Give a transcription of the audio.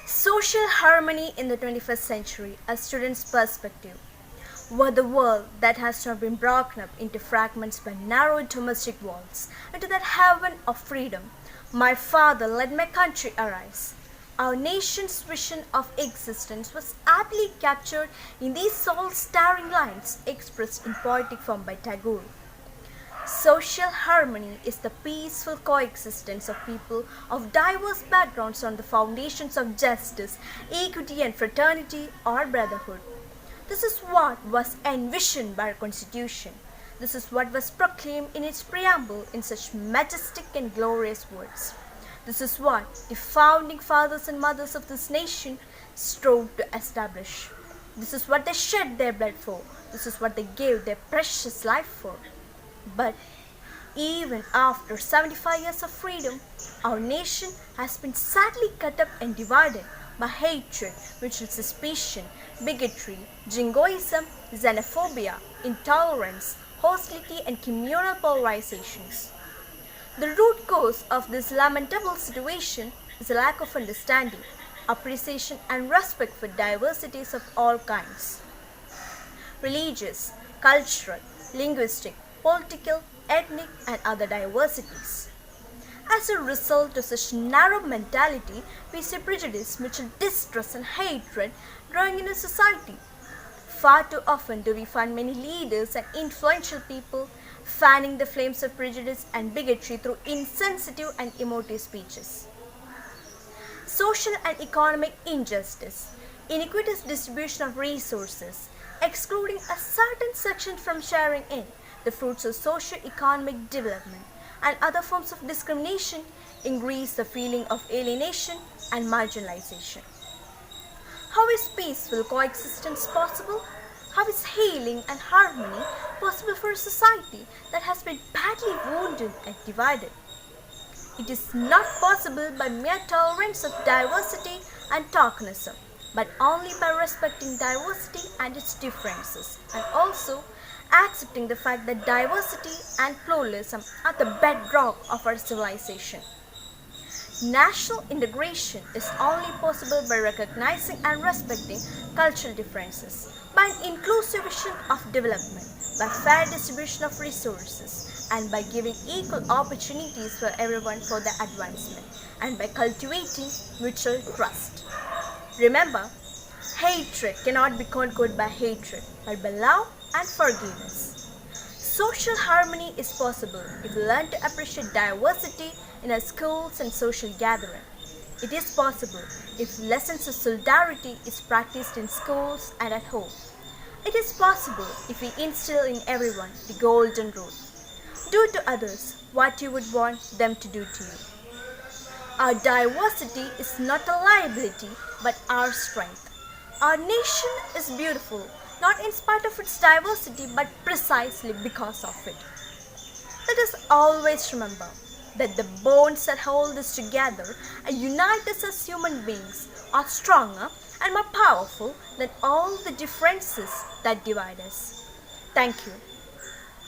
Social harmony in the 21st century, a student's perspective. What the world that has not been broken up into fragments by narrow domestic walls, into that heaven of freedom, my father let my country arise. Our nation's vision of existence was aptly captured in these soul-stirring lines expressed in poetic form by Tagore. Social harmony is the peaceful coexistence of people of diverse backgrounds on the foundations of justice, equity, and fraternity or brotherhood. This is what was envisioned by our Constitution. This is what was proclaimed in its preamble in such majestic and glorious words. This is what the founding fathers and mothers of this nation strove to establish. This is what they shed their blood for. This is what they gave their precious life for. But even after 75 years of freedom, our nation has been sadly cut up and divided by hatred, mutual suspicion, bigotry, jingoism, xenophobia, intolerance, hostility, and communal polarizations. The root cause of this lamentable situation is a lack of understanding, appreciation, and respect for diversities of all kinds. Religious, cultural, linguistic, political, ethnic, and other diversities. As a result of such narrow mentality, we see prejudice, mutual distrust, and hatred growing in a society. Far too often do we find many leaders and influential people fanning the flames of prejudice and bigotry through insensitive and emotive speeches. Social and economic injustice, iniquitous distribution of resources, excluding a certain section from sharing in the fruits of socio-economic development, and other forms of discrimination increase the feeling of alienation and marginalization. How is peaceful coexistence possible? How is healing and harmony possible for a society that has been badly wounded and divided? It is not possible by mere tolerance of diversity and tokenism, but only by respecting diversity and its differences, and also accepting the fact that diversity and pluralism are the bedrock of our civilization. National integration is only possible by recognizing and respecting cultural differences, by an inclusive vision of development, by fair distribution of resources, and by giving equal opportunities for everyone for their advancement, and by cultivating mutual trust. Remember, hatred cannot be conquered by hatred, but by love and forgiveness. Social harmony is possible if we learn to appreciate diversity in our schools and social gathering. It is possible if lessons of solidarity is practiced in schools and at home. It is possible if we instill in everyone the golden rule. Do to others what you would want them to do to you. Our diversity is not a liability but our strength. Our nation is beautiful, not in spite of its diversity, but precisely because of it. Let us always remember that the bonds that hold us together and unite us as human beings are stronger and more powerful than all the differences that divide us. Thank you.